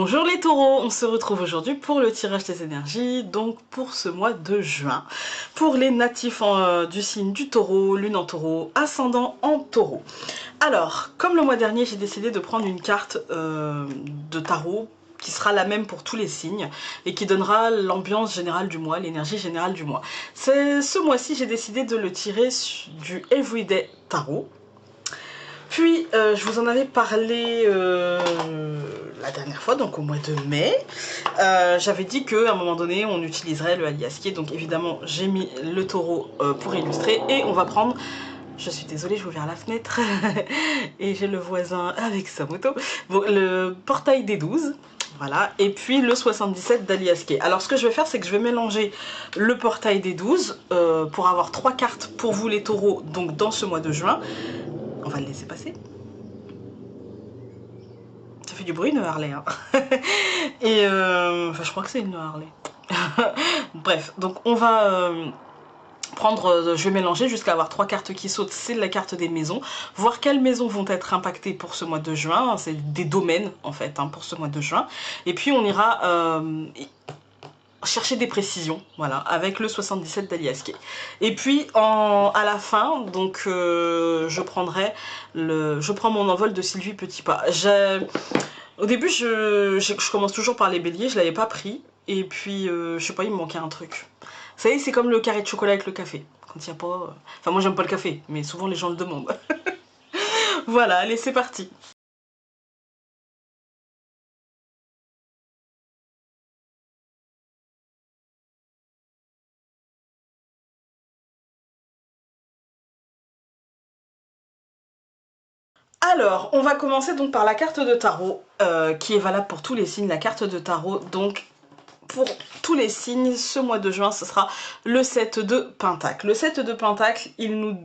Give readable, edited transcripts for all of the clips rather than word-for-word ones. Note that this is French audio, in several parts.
Bonjour les taureaux, on se retrouve aujourd'hui pour le tirage des énergies, donc pour ce mois de juin. Pour les natifs du signe du taureau, lune en taureau, ascendant en taureau. Alors, comme le mois dernier, j'ai décidé de prendre une carte de tarot qui sera la même pour tous les signes et qui donnera l'ambiance générale du mois, l'énergie générale du mois. Ce mois-ci, j'ai décidé de le tirer du Everyday Tarot. Puis, je vous en avais parlé la dernière fois, donc au mois de mai. J'avais dit qu'à un moment donné, on utiliserait le aliasqué. Donc évidemment, j'ai mis le taureau pour illustrer. Et on va prendre... Je suis désolée, je vais ouvrir la fenêtre. Et j'ai le voisin avec sa moto. Bon, le portail des 12. Voilà, et puis le 77 d'Aliasqué. Alors ce que je vais faire, c'est que je vais mélanger le portail des 12 pour avoir 3 cartes pour vous les taureaux, donc dans ce mois de juin. On va le laisser passer. Ça fait du bruit une Harley. Hein. Et enfin, je crois que c'est une Harley. Bref, donc on va prendre, je vais mélanger jusqu'à avoir 3 cartes qui sautent. C'est la carte des maisons. Voir quelles maisons vont être impactées pour ce mois de juin. C'est des domaines en fait hein, pour ce mois de juin. Et puis on ira chercher des précisions, voilà, avec le 77 d'Aliasqué. Et puis à la fin, donc je prends mon envol de Sylvie Petitpas. Au début, je commence toujours par les béliers, je l'avais pas pris, et puis je sais pas, il me manquait un truc. Vous savez, c'est comme le carré de chocolat avec le café. Quand il n'y a pas... Enfin, moi j'aime pas le café, mais souvent les gens le demandent. Voilà, allez, c'est parti. Alors, on va commencer donc par la carte de tarot, qui est valable pour tous les signes, la carte de tarot. Donc, pour tous les signes, ce mois de juin, ce sera le 7 de Pentacle. Le 7 de Pentacle, il nous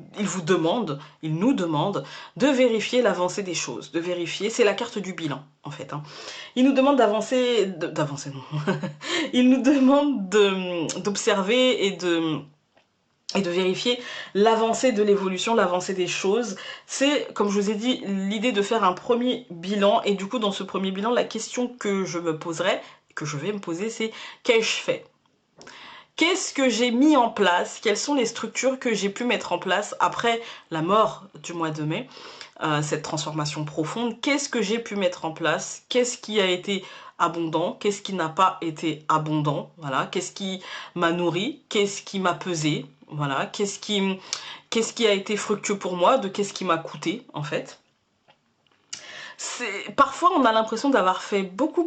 demande de vérifier l'avancée des choses, de vérifier, c'est la carte du bilan, en fait. Hein. Il nous demande d'avancer non. Il nous demande d'observer et de vérifier l'avancée de l'évolution, l'avancée des choses. C'est, comme je vous ai dit, l'idée de faire un premier bilan. Et du coup, dans ce premier bilan, la question que je me poserai, que je vais me poser, c'est qu'ai-je fait? Qu'est-ce que j'ai mis en place? Quelles sont les structures que j'ai pu mettre en place après la mort du mois de mai? Cette transformation profonde, qu'est-ce que j'ai pu mettre en place? Qu'est-ce qui a été abondant? Qu'est-ce qui n'a pas été abondant? Voilà, qu'est-ce qui m'a nourri? Qu'est-ce qui m'a pesé? Voilà, qu'est-ce qui a été fructueux pour moi? De qu'est-ce qui m'a coûté en fait? Parfois on a l'impression d'avoir fait beaucoup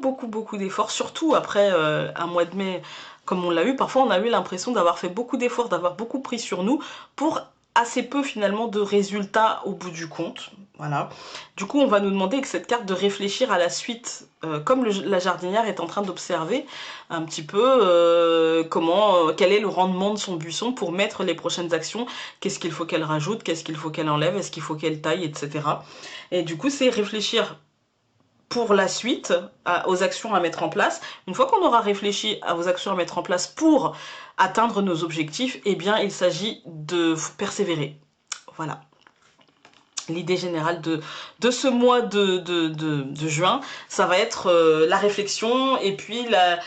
d'efforts, surtout après un mois de mai comme on l'a eu. Parfois on a eu l'impression d'avoir fait beaucoup d'efforts, d'avoir beaucoup pris sur nous pour assez peu finalement de résultats au bout du compte. Voilà. Du coup on va nous demander avec cette carte de réfléchir à la suite, comme la jardinière est en train d'observer un petit peu quel est le rendement de son buisson pour mettre les prochaines actions, qu'est-ce qu'il faut qu'elle rajoute, qu'est-ce qu'il faut qu'elle enlève, est-ce qu'il faut qu'elle taille, etc. Et du coup c'est réfléchir pour la suite aux actions à mettre en place. Une fois qu'on aura réfléchi aux actions à mettre en place pour atteindre nos objectifs, eh bien il s'agit de persévérer. Voilà. L'idée générale de ce mois de juin, ça va être la réflexion et puis la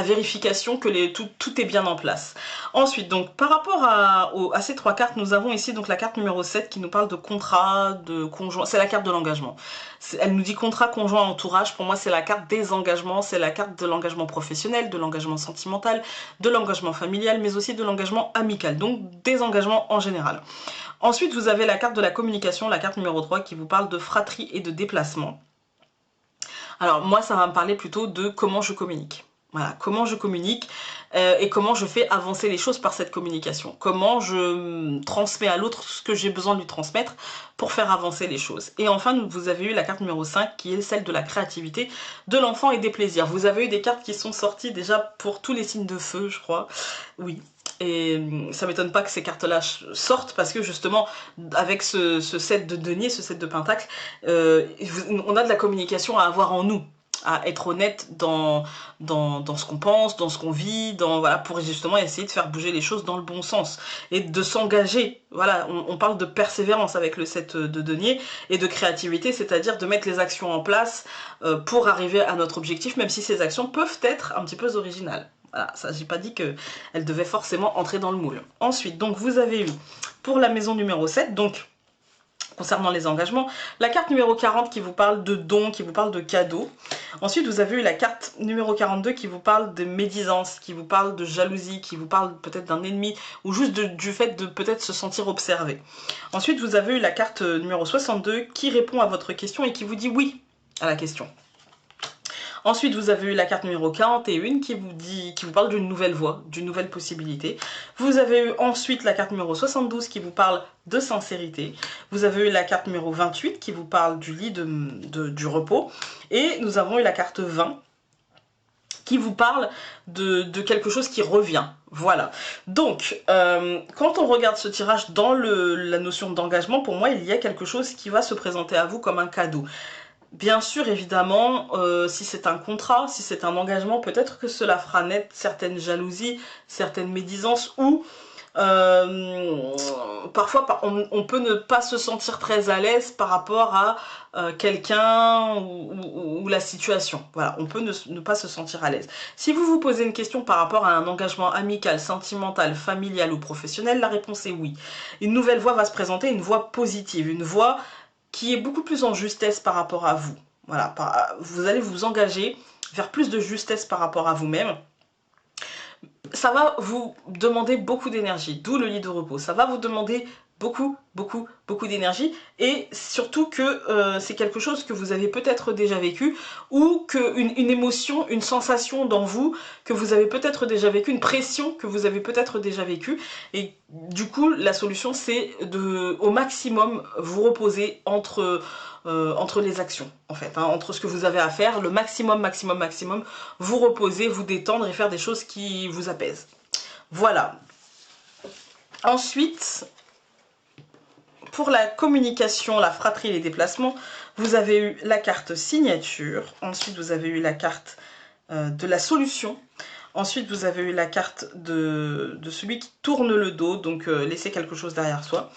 vérification que tout est bien en place. Ensuite, donc par rapport à ces 3 cartes, nous avons ici donc la carte numéro 7 qui nous parle de contrat, de conjoint, c'est la carte de l'engagement. Elle nous dit contrat, conjoint, entourage. Pour moi, c'est la carte des engagements, c'est la carte de l'engagement professionnel, de l'engagement sentimental, de l'engagement familial, mais aussi de l'engagement amical, donc des engagements en général. Ensuite, vous avez la carte de la communication, la carte numéro 3 qui vous parle de fratrie et de déplacement. Alors moi, ça va me parler plutôt de comment je communique. Voilà, comment je communique et comment je fais avancer les choses par cette communication. Comment je transmets à l'autre ce que j'ai besoin de lui transmettre pour faire avancer les choses. Et enfin, vous avez eu la carte numéro 5 qui est celle de la créativité, de l'enfant et des plaisirs. Vous avez eu des cartes qui sont sorties déjà pour tous les signes de feu, je crois. Oui. Et ça m'étonne pas que ces cartes-là sortent parce que justement, avec ce set de denier, ce set de pentacle, on a de la communication à avoir en nous. à être honnête dans ce qu'on pense, dans ce qu'on vit, voilà, pour justement essayer de faire bouger les choses dans le bon sens et de s'engager. Voilà, on parle de persévérance avec le 7 de denier et de créativité, c'est-à-dire de mettre les actions en place pour arriver à notre objectif, même si ces actions peuvent être un petit peu originales. Voilà, ça, j'ai pas dit qu'elles devaient forcément entrer dans le moule. Ensuite, donc vous avez eu pour la maison numéro 7, donc concernant les engagements, la carte numéro 40 qui vous parle de dons, qui vous parle de cadeaux. Ensuite, vous avez eu la carte numéro 42 qui vous parle de médisance, qui vous parle de jalousie, qui vous parle peut-être d'un ennemi, ou juste du fait de peut-être se sentir observé. Ensuite, vous avez eu la carte numéro 62 qui répond à votre question et qui vous dit oui à la question. Ensuite, vous avez eu la carte numéro 41 qui vous parle d'une nouvelle voie, d'une nouvelle possibilité. Vous avez eu ensuite la carte numéro 72 qui vous parle de sincérité. Vous avez eu la carte numéro 28 qui vous parle du lit du repos. Et nous avons eu la carte 20 qui vous parle de quelque chose qui revient. Voilà. Donc, quand on regarde ce tirage dans la notion d'engagement, pour moi, il y a quelque chose qui va se présenter à vous comme un cadeau. Bien sûr, évidemment, si c'est un contrat, si c'est un engagement, peut-être que cela fera naître certaines jalousies, certaines médisances ou parfois on peut ne pas se sentir très à l'aise par rapport à quelqu'un ou la situation. Voilà, on peut ne pas se sentir à l'aise. Si vous vous posez une question par rapport à un engagement amical, sentimental, familial ou professionnel, la réponse est oui. Une nouvelle voie va se présenter, une voie positive, une voie qui est beaucoup plus en justesse par rapport à vous. Voilà, vous allez vous engager vers plus de justesse par rapport à vous-même. Ça va vous demander beaucoup d'énergie, d'où le lit de repos. Ça va vous demander beaucoup d'énergie et surtout que c'est quelque chose que vous avez peut-être déjà vécu ou une émotion, une sensation dans vous que vous avez peut-être déjà vécu, une pression que vous avez peut-être déjà vécu et du coup la solution c'est de au maximum vous reposer entre les actions en fait, hein, entre ce que vous avez à faire, le maximum, vous reposer, vous détendre et faire des choses qui vous apaisent. Voilà. Ensuite, pour la communication, la fratrie et les déplacements, vous avez eu la carte signature, ensuite vous avez eu la carte de la solution, ensuite vous avez eu la carte de celui qui tourne le dos, donc laisser quelque chose derrière soi.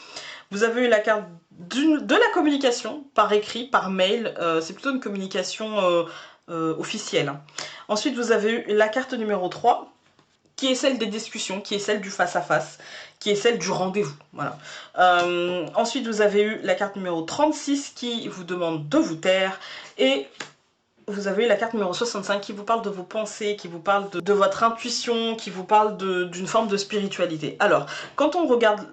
Vous avez eu la carte de la communication, par écrit, par mail, c'est plutôt une communication officielle. Ensuite vous avez eu la carte numéro 3, qui est celle des discussions, qui est celle du face-à-face, qui est celle du rendez-vous. Voilà. Ensuite, vous avez eu la carte numéro 36 qui vous demande de vous taire. Et vous avez eu la carte numéro 65 qui vous parle de vos pensées, qui vous parle de votre intuition, qui vous parle d'une forme de spiritualité. Alors, quand on regarde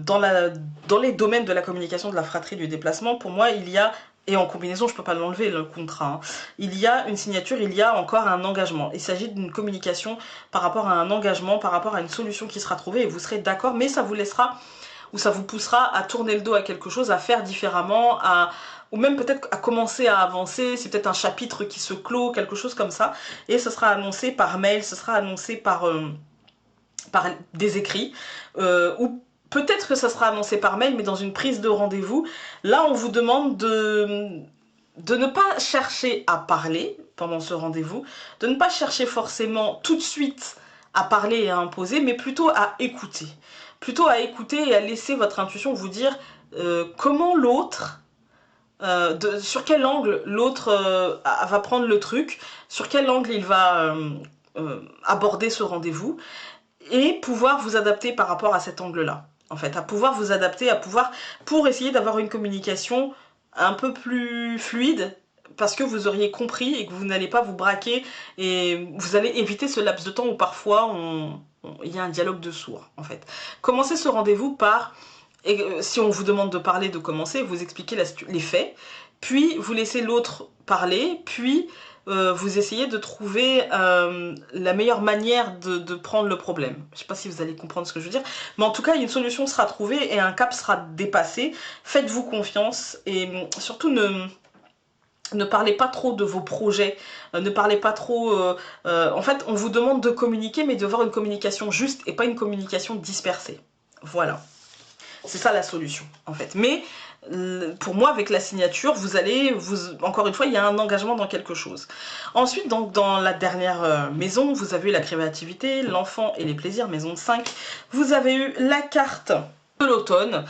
dans les domaines de la communication, de la fratrie, du déplacement, pour moi, il y a... Et en combinaison, je ne peux pas l'enlever, le contrat. Hein. Il y a une signature, il y a encore un engagement. Il s'agit d'une communication par rapport à un engagement, par rapport à une solution qui sera trouvée et vous serez d'accord, mais ça vous laissera ou ça vous poussera à tourner le dos à quelque chose, à faire différemment, ou même peut-être à commencer à avancer. C'est peut-être un chapitre qui se clôt, quelque chose comme ça. Et ce sera annoncé par mail, ce sera annoncé par des écrits, ou peut-être que ça sera annoncé par mail, mais dans une prise de rendez-vous. Là, on vous demande de ne pas chercher à parler pendant ce rendez-vous, de ne pas chercher forcément tout de suite à parler et à imposer, mais plutôt à écouter. Plutôt à écouter et à laisser votre intuition vous dire comment l'autre, sur quel angle l'autre va prendre le truc, sur quel angle il va aborder ce rendez-vous, et pouvoir vous adapter par rapport à cet angle-là. En fait, à pouvoir vous adapter, pour essayer d'avoir une communication un peu plus fluide, parce que vous auriez compris et que vous n'allez pas vous braquer et vous allez éviter ce laps de temps où parfois il y a un dialogue de sourds, en fait. Commencez ce rendez-vous par, si on vous demande de parler, de commencer, vous expliquer les faits, puis vous laissez l'autre parler, puis vous essayez de trouver la meilleure manière de prendre le problème. Je ne sais pas si vous allez comprendre ce que je veux dire, mais en tout cas, une solution sera trouvée et un cap sera dépassé. Faites-vous confiance et surtout ne parlez pas trop de vos projets, ne parlez pas trop... en fait, on vous demande de communiquer, mais d'avoir une communication juste et pas une communication dispersée. Voilà. C'est ça la solution en fait. Mais pour moi, avec la signature, encore une fois, il y a un engagement dans quelque chose. Ensuite, donc, dans la dernière maison, vous avez eu la créativité, l'enfant et les plaisirs, maison 5. Vous avez eu la carte de l'automne,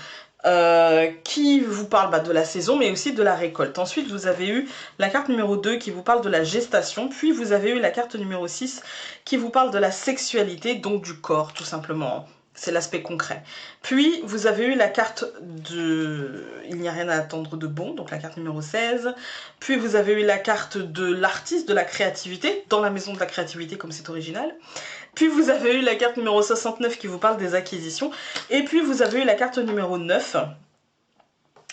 qui vous parle de la saison, mais aussi de la récolte. Ensuite, vous avez eu la carte numéro 2 qui vous parle de la gestation. Puis, vous avez eu la carte numéro 6 qui vous parle de la sexualité, donc du corps, tout simplement. C'est l'aspect concret. Puis, vous avez eu la carte de « Il n'y a rien à attendre de bon », donc la carte numéro 16. Puis, vous avez eu la carte de l'artiste, de la créativité, dans la maison de la créativité, comme c'est original. Puis, vous avez eu la carte numéro 69 qui vous parle des acquisitions. Et puis, vous avez eu la carte numéro 9.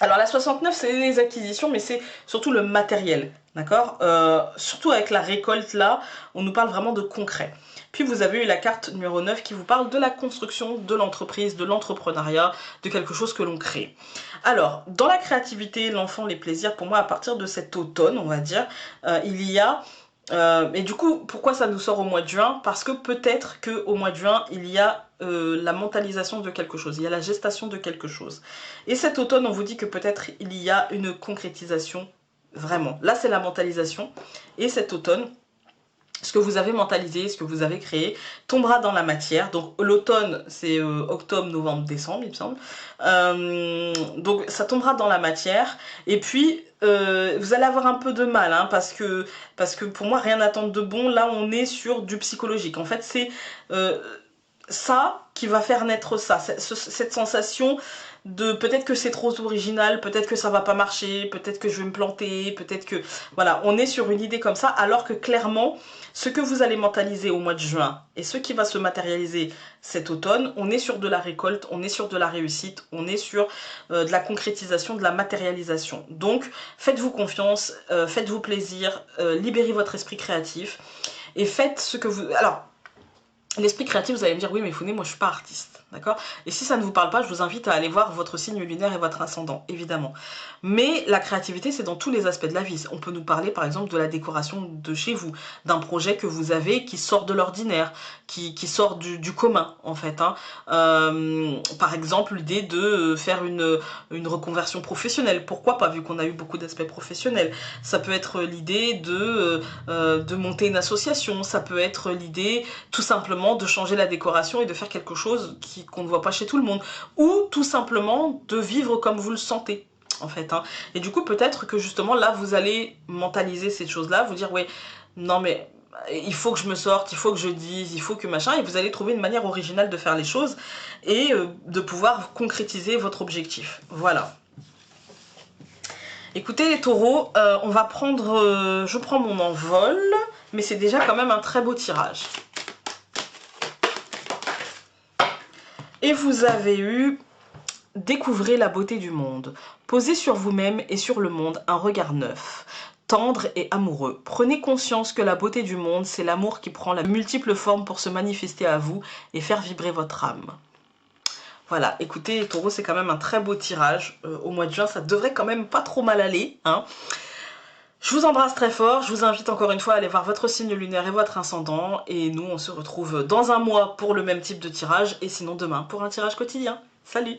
Alors, la 69, c'est les acquisitions, mais c'est surtout le matériel, d'accord, surtout avec la récolte, là, on nous parle vraiment de concret. Puis vous avez eu la carte numéro 9 qui vous parle de la construction de l'entreprise, de l'entrepreneuriat, de quelque chose que l'on crée. Alors, dans la créativité, l'enfant, les plaisirs, pour moi, à partir de cet automne, on va dire, il y a... et du coup, pourquoi ça nous sort au mois de juin? Parce que peut-être qu'au mois de juin, il y a la mentalisation de quelque chose, il y a la gestation de quelque chose. Et cet automne, on vous dit que peut-être il y a une concrétisation, vraiment. Là, c'est la mentalisation. Et cet automne, ce que vous avez mentalisé, ce que vous avez créé, tombera dans la matière. Donc l'automne, c'est octobre, novembre, décembre, il me semble. Donc ça tombera dans la matière. Et puis, vous allez avoir un peu de mal, hein, parce que pour moi, rien n'attend de bon. Là, on est sur du psychologique. En fait, c'est ça qui va faire naître ça. Cette sensation de peut-être que c'est trop original, peut-être que ça va pas marcher, peut-être que je vais me planter, peut-être que... Voilà, on est sur une idée comme ça, alors que clairement, ce que vous allez mentaliser au mois de juin et ce qui va se matérialiser cet automne, on est sur de la récolte, on est sur de la réussite, on est sur de la concrétisation, de la matérialisation. Donc, faites-vous confiance, faites-vous plaisir, libérez votre esprit créatif et faites ce que vous... Alors, l'esprit créatif, vous allez me dire, oui mais Founé, moi je suis pas artiste, d'accord? Et si ça ne vous parle pas, je vous invite à aller voir votre signe lunaire et votre ascendant, évidemment. Mais la créativité, c'est dans tous les aspects de la vie. On peut nous parler par exemple de la décoration de chez vous, d'un projet que vous avez qui sort de l'ordinaire, qui sort du commun en fait, hein. Par exemple, l'idée de faire une reconversion professionnelle, pourquoi pas, vu qu'on a eu beaucoup d'aspects professionnels. Ça peut être l'idée de monter une association, ça peut être l'idée tout simplement de changer la décoration et de faire quelque chose qu'on ne voit pas chez tout le monde, ou tout simplement de vivre comme vous le sentez en fait, hein. Et du coup peut-être que justement là vous allez mentaliser cette chose là, vous dire ouais non mais il faut que je me sorte, il faut que je dise, il faut que machin, et vous allez trouver une manière originale de faire les choses et de pouvoir concrétiser votre objectif. Voilà. Écoutez les taureaux, on va prendre, je prends mon envol, mais c'est déjà quand même un très beau tirage. Et vous avez eu « Découvrez la beauté du monde. Posez sur vous-même et sur le monde un regard neuf, tendre et amoureux. Prenez conscience que la beauté du monde, c'est l'amour qui prend la multiples formes pour se manifester à vous et faire vibrer votre âme. » Voilà, écoutez les taureaux, c'est quand même un très beau tirage. Au mois de juin, ça devrait quand même pas trop mal aller, hein. Je vous embrasse très fort, je vous invite encore une fois à aller voir votre signe lunaire et votre ascendant, et nous on se retrouve dans un mois pour le même type de tirage, et sinon demain pour un tirage quotidien. Salut!